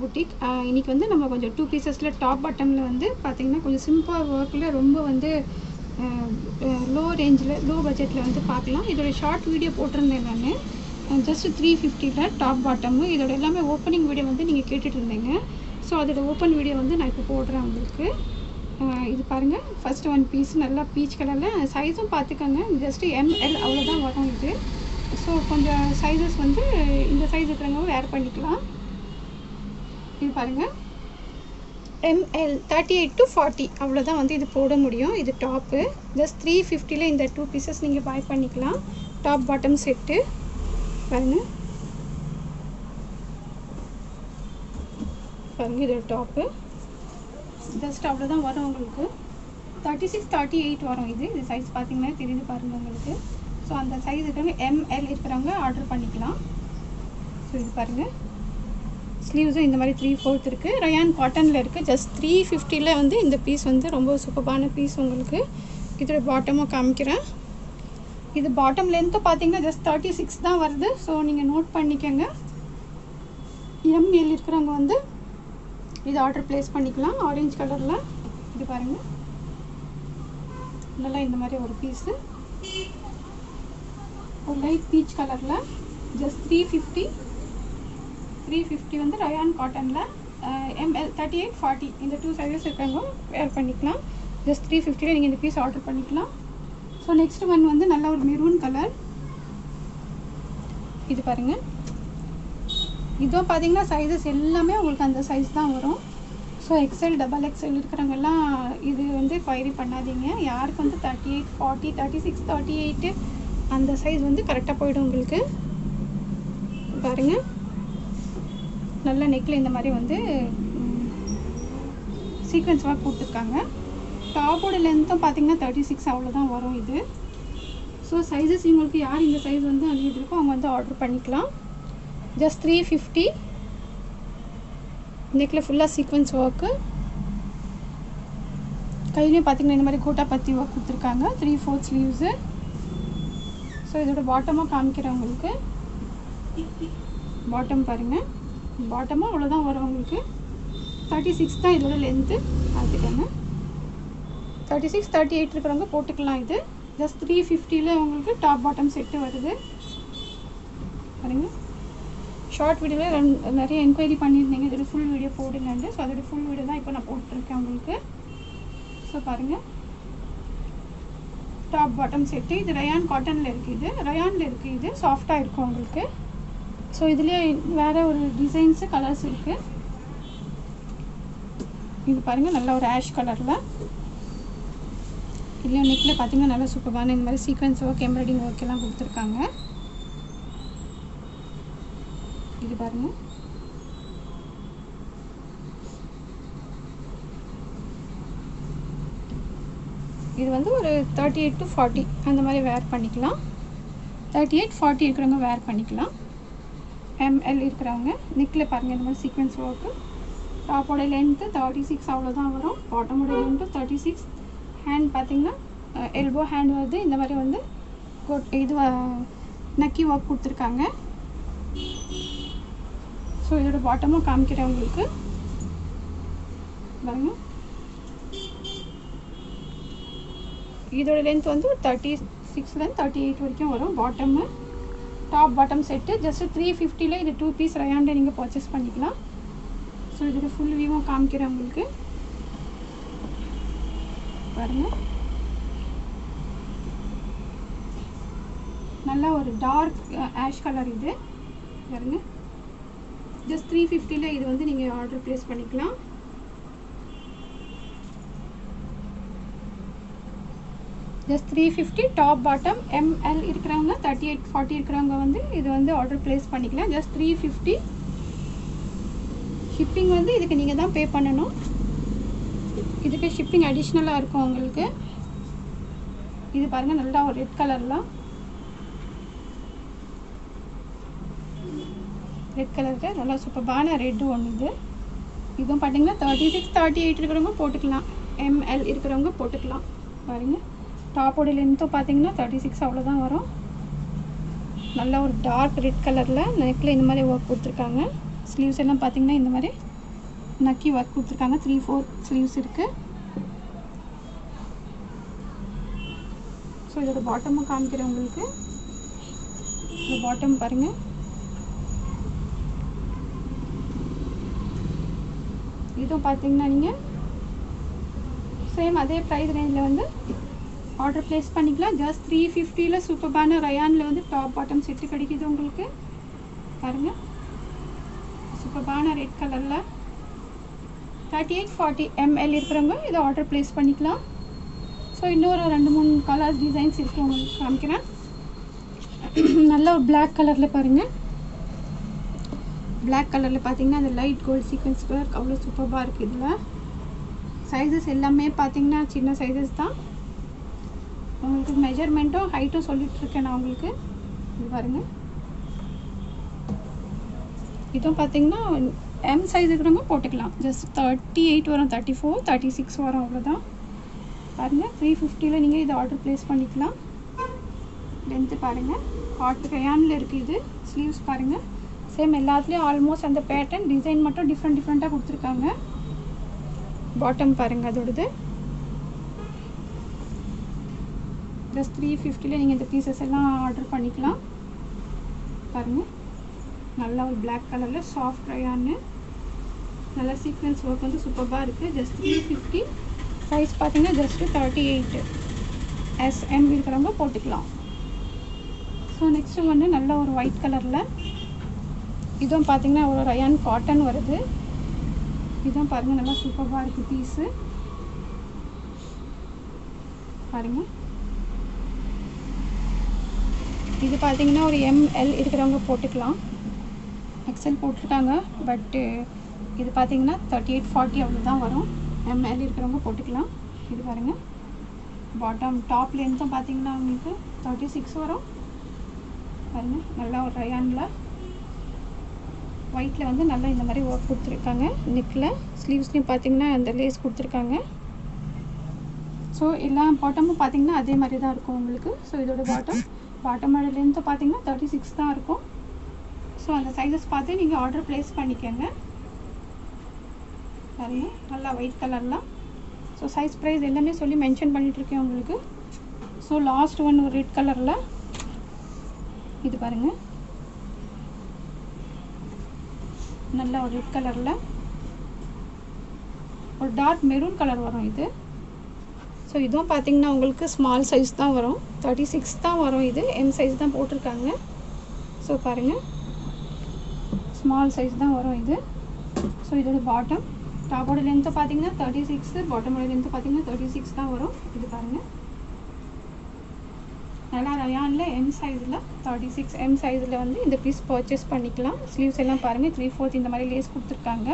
Boutique. இன்றைக்கி வந்து நம்ம கொஞ்சம் 2 பீசஸில் டாப் பாட்டமில் வந்து பார்த்திங்கன்னா கொஞ்சம் சிம்பிள் ஒர்க்கில் ரொம்ப வந்து லோ ரேஞ்சில் லோ பட்ஜெட்டில் வந்து பார்க்கலாம். இதோட ஷார்ட் வீடியோ போட்டிருந்தேன் நான், ஜஸ்ட் 350 டாப் பாட்டமு. இதோட எல்லாமே ஓப்பனிங் வீடியோ வந்து நீங்கள் கேட்டுட்டு இருந்தீங்க. ஸோ அதோட ஓப்பன் வீடியோ வந்து நான் இப்போ போடுறேன் உங்களுக்கு. இது பாருங்கள், ஃபஸ்ட்டு ஒன் பீஸ் நல்லா பீச் கலரில். சைஸும் பார்த்துக்கோங்க, ஜஸ்ட்டு ML அவ்வளோதான் வரும் இது. ஸோ கொஞ்சம் சைஸஸ் வந்து இந்த சைஸ் இருக்கிறவங்க வேர் பண்ணிக்கலாம். இது பாருங்கள், ML 38 to 40 அவ்வளோதான் வந்து இது போட முடியும். இது டாப்பு ஜஸ்ட் 350 இந்த 2 பீசஸ் நீங்கள் பை பண்ணிக்கலாம். டாப் பாட்டம் செட்டு பாருங்கள், இதோட டாப்பு ஜஸ்ட் அவ்வளோதான் வரும் உங்களுக்கு. 36 38 வரும் இது சைஸ் பார்த்தீங்கன்னா தெரியுது பாருங்கள் உங்களுக்கு. ஸோ அந்த சைஸ் இருக்கிறவங்க ML இருக்கிறவங்க ஆர்டர் பண்ணிக்கலாம். ஸோ இது பாருங்கள், ஸ்லீவ்ஸும் இந்த மாதிரி 3/4 இருக்குது. ரயான் காட்டனில் இருக்குது. ஜஸ்ட் 350 வந்து இந்த பீஸ் வந்து ரொம்ப சூப்பரான பீஸ் உங்களுக்கு. இதோட பாட்டமும் காமிக்கிறேன். இது பாட்டம் லென்த்து பார்த்தீங்கன்னா ஜஸ்ட் 36 தான் வருது. ஸோ நீங்கள் நோட் பண்ணிக்கோங்க. ML இருக்கிறவங்க வந்து இது ஆர்டர் ப்ளேஸ் பண்ணிக்கலாம். ஆரஞ்சு கலரில் இது பாருங்கள், நல்லா இந்த மாதிரி ஒரு பீஸு, ஒரு லைட் பீச் கலரில் ஜஸ்ட் 350 வந்து ரயான் காட்டனில். ML 38 40 இந்த 2 சைஸஸ் இருக்கிறவங்க வேர் பண்ணிக்கலாம். ஜஸ்ட் 350 நீங்கள் இந்த பீஸ் ஆர்டர் பண்ணிக்கலாம். ஸோ நெக்ஸ்ட் ஒன் வந்து நல்ல ஒரு மெரூன் கலர். இது பாருங்கள், இதுவும் பார்த்தீங்கன்னா சைஸஸ் எல்லாமே உங்களுக்கு அந்த சைஸ் தான் வரும். ஸோ XL XXL இருக்கிறவங்கெல்லாம் இது வந்து குவைரி பண்ணாதீங்க. யாருக்கு வந்து 38 40 36 38 அந்த சைஸ் வந்து கரெக்டாக போய்டும் உங்களுக்கு. பாருங்கள், நல்ல நெக்கில் இந்த மாதிரி வந்து சீக்வன்ஸ் ஒர்க் கொடுத்துருக்காங்க. டாப்போட லென்த்தும் பார்த்தீங்கன்னா 36 அவ்வளோதான் வரும் இது. ஸோ சைஸஸ் உங்களுக்கு யார் இந்த சைஸ் வந்து அனுப்பிட்டு இருக்கோ அவங்க வந்து ஆர்டர் பண்ணிக்கலாம். ஜஸ்ட் 350. நெக்கில் ஃபுல்லாக சீக்வன்ஸ் ஒர்க்கு, கையிலையும் பார்த்தீங்கன்னா இந்த மாதிரி கோட்டா பற்றி ஒர்க் கொடுத்துருக்காங்க. 3/4 ஸ்லீவ்ஸு. ஸோ இதோட பாட்டமாக காமிக்கிறவங்களுக்கு பாட்டம் பாருங்கள், பாட்டமும் அவ்வளோதான் வரும் உங்களுக்கு. 36 தான் இதோட லென்த்து பார்த்துக்கோங்க. 36 38 இருக்கிறவங்க போட்டுக்கலாம். இது ஜஸ்ட் 350 உங்களுக்கு டாப் பாட்டம் செட்டு வருது பாருங்கள். ஷார்ட் வீடியோவில் நிறைய என்கொயரி பண்ணியிருந்தீங்க, இதோட ஃபுல் வீடியோ போடுங்கண்டு. ஸோ அதோட ஃபுல் வீடியோ தான் இப்போ நான் போட்டிருக்கேன் உங்களுக்கு. ஸோ பாருங்கள், டாப் பாட்டம் செட்டு. இது ரயான் காட்டனில் இருக்குது, ரயானில் இருக்குது. இது சாஃப்டாக இருக்கும் உங்களுக்கு. ஸோ இதுலேயே வேறு ஒரு டிசைன்ஸு கலர்ஸ் இருக்குது. இது பாருங்கள், நல்ல ஒரு ஆஷ் கலரில். இதுலேயும் நெக்கில் பார்த்தீங்கன்னா நல்லா சூப்பரான இந்த மாதிரி சீக்வன்ஸ் ஒர்க் எம்ப்ராய்டிங் ஒர்க் எல்லாம் கொடுத்துருக்காங்க. இது பாருங்கள், இது வந்து ஒரு 38 to 40 அந்த மாதிரி வேர் பண்ணிக்கலாம். 38 40 இருக்கிறவங்க வேர் பண்ணிக்கலாம். ML இருக்கிறவங்க நெக்கில் பாருங்கள் இந்த மாதிரி சீக்வன்ஸ் ஒர்க்கு. டாப்போட லென்த்து 36 அவ்வளோதான் வரும். பாட்டமோட லென்த்து 36. ஹேண்ட் பார்த்திங்கன்னா எல்போ ஹேண்ட் வருது. இந்த மாதிரி வந்து இது நக்கி ஒர்க் கொடுத்துருக்காங்க. ஸோ இதோட பாட்டமும் காமிக்கிறேன் உங்களுக்கு பாருங்கள். இதோட லென்த் வந்து 36 38 வரைக்கும் வரும் bottom. Top bottom set just 350 இது 2 பீஸ் ரயானில் நீங்கள் பர்ச்சேஸ் பண்ணிக்கலாம். ஸோ இதோட ஃபுல் வியூவும் காமிக்கிறேன் உங்களுக்கு பாருங்கள். நல்லா ஒரு டார்க் ஆஷ் கலர் இது பாருங்கள். ஜஸ்ட் 350 இது வந்து நீங்கள் ஆர்டர் ப்ளேஸ் பண்ணிக்கலாம். Just 350 top bottom. ML இருக்கிறவங்க 38 40 இருக்கிறவங்க வந்து இது வந்து ஆர்டர் ப்ளேஸ் பண்ணிக்கலாம். ஜஸ்ட் 350. ஷிப்பிங் வந்து இதுக்கு நீங்கள் தான் பே பண்ணணும். இதுக்கு ஷிப்பிங் அடிஷ்னலாக இருக்கும் உங்களுக்கு. இது பாருங்கள், நல்லா ஒரு ரெட் கலரில், ரெட் கலருக்கு நல்லா சூப்பரான ரெட்டு ஒன்று இது. இதுவும் பார்த்தீங்கன்னா 36 38 இருக்கிறவங்க போட்டுக்கலாம். ML இருக்கிறவங்க போட்டுக்கலாம் பாருங்கள். டாப்போட லென்த்தும் பார்த்தீங்கன்னா 36 அவ்வளோதான் வரும். நல்ல ஒரு டார்க் ரெட் கலரில் நெக்கில் இந்த மாதிரி ஒர்க் கொடுத்துருக்காங்க. ஸ்லீவ்ஸ் எல்லாம் பார்த்தீங்கன்னா இந்த மாதிரி நக்கி ஒர்க் கொடுத்துருக்காங்க. 3/4 ஸ்லீவ்ஸ் இருக்குது. ஸோ இதோட பாட்டமும் காமிக்கிறேன் உங்களுக்கு. இந்த பாட்டம் பாருங்கள். இதுவும் பார்த்தீங்கன்னா நீங்கள் சேம் அதே ப்ரைஸ் ரேஞ்சில் வந்து ஆர்டர் ப்ளேஸ் பண்ணிக்கலாம். ஜஸ்ட் 350 சூப்பர்பான ரயானில் வந்து டாப் பாட்டம் செட்டு கிடைக்கிது உங்களுக்கு. பாருங்கள், சூப்பர்பான ரெட் கலரில் 38-40 ml இருக்கிறவங்க இதை ஆர்டர் ப்ளேஸ் பண்ணிக்கலாம். ஸோ இன்னொரு 2-3 கலர் டிசைன்ஸ் இருக்குது உங்களுக்கு காமிக்கிறேன். நல்ல ஒரு பிளாக் கலரில் பாருங்கள். பிளாக் கலரில் பார்த்தீங்கன்னா அந்த லைட் கோல்டு சீக்வன்ஸ் ஒர்க் அவ்வளோ சூப்பராக இருக்குது. இதில் சைஸஸ் எல்லாமே பார்த்தீங்கன்னா சின்ன சைஸஸ் தான். உங்களுக்கு மெஜர்மெண்ட்டும் ஹைட்டும் சொல்லிகிட்ருக்கேன் நான் உங்களுக்கு. இது பாருங்கள், இதுவும் பார்த்தீங்கன்னா எம் சைஸ் இருக்கிறவங்க போட்டுக்கலாம். ஜஸ்ட் 38 வரும், 34, 36 வரும், அவ்வளோதான். பாருங்கள், 350 நீங்கள் இதை ஆர்டர் ப்ளேஸ் பண்ணிக்கலாம். லென்த்து பாருங்கள், ஹாட் ரயானில் இருக்குது இது. ஸ்லீவ்ஸ் பாருங்கள், சேம் எல்லாத்துலேயும் ஆல்மோஸ்ட் அந்த பேட்டர்ன் டிசைன் மட்டும் டிஃப்ரெண்ட்டாக கொடுத்துருக்காங்க. பாட்டம் பாருங்கள் அதோடது. ஜஸ்ட் 350 நீங்கள் இந்த பீசஸ் எல்லாம் ஆர்டர் பண்ணிக்கலாம். பாருங்கள், நல்லா ஒரு பிளாக் கலரில் சாஃப்ட் ரயான்னு நல்லா சீக்வன்ஸ் ஒர்க் வந்து சூப்பராக இருக்குது. ஜஸ்ட் 350. சைஸ் பார்த்தீங்கன்னா ஜஸ்ட்டு 38 SM இருக்கிறவங்க போட்டுக்கலாம். ஸோ நெக்ஸ்ட்டு வந்து நல்ல ஒரு ஒயிட் கலரில், இதுவும் பார்த்தீங்கன்னா ஒரு ரயான் காட்டன் வருது. இதுவும் பாருங்கள் நல்லா சூப்பராக இருக்குது பீஸு. பாருங்கள், இது பார்த்தீங்கன்னா ஒரு ML இருக்கிறவங்க போட்டுக்கலாம். XL போட்டிருக்காங்க, பட்டு இது பார்த்தீங்கன்னா 38-40 அவ்வளோ தான் வரும். ML இருக்கிறவங்க போட்டுக்கலாம். இது பாருங்கள், பாட்டம் டாப் லென்த்தும் பார்த்தீங்கன்னா உங்களுக்கு 36 வரும். பாருங்கள், நல்லா ஒரு ரயானில் ஒயிட்டில் வந்து நல்லா இந்த மாதிரி ஒர்க் கொடுத்துருக்காங்க. நெக்கில் ஸ்லீவ்ஸ்லேயும் பார்த்தீங்கன்னா அந்த லேஸ் கொடுத்துருக்காங்க. ஸோ எல்லா பாட்டமும் பார்த்தீங்கன்னா அதே மாதிரி தான் இருக்கும் உங்களுக்கு. ஸோ இதோட பாட்டமோட லென்த்து பார்த்தீங்கன்னா 36 தான் இருக்கும். ஸோ அந்த சைஸஸ் பார்த்து நீங்கள் ஆர்டர் ப்ளேஸ் பண்ணிக்கோங்க. பாருங்கள், நல்லா ஒயிட் கலரில். ஸோ சைஸ் ப்ரைஸ் எல்லாமே சொல்லி மென்ஷன் பண்ணிகிட்ருக்கேன் உங்களுக்கு. ஸோ லாஸ்ட் ஒன் ஒரு ரெட் கலரில், இது பாருங்கள், நல்லா ஒரு ரெட் கலரில் ஒரு டார்க் மெரூன் கலர் வரும் இது. ஸோ இதுவும் பார்த்தீங்கன்னா உங்களுக்கு ஸ்மால் சைஸ் தான் வரும், 36 தான் வரும். இது M சைஸ் தான் போட்டிருக்காங்க. ஸோ பாருங்கள், ஸ்மால் சைஸ் தான் வரும் இது. ஸோ இதோட டாப்போட லென்த்து பார்த்தீங்கன்னா 36, பாட்டமோட லென்த்து பார்த்தீங்கன்னா 36 தான் வரும். இது பாருங்கள், நல்லா ரயானில் M சைஸில் 36 M சைஸில் வந்து இந்த பீஸ் பர்ச்சேஸ் பண்ணிக்கலாம். ஸ்லீவ்ஸ் எல்லாம் பாருங்கள் 3/4 இந்த மாதிரி லேஸ் கொடுத்துருக்காங்க.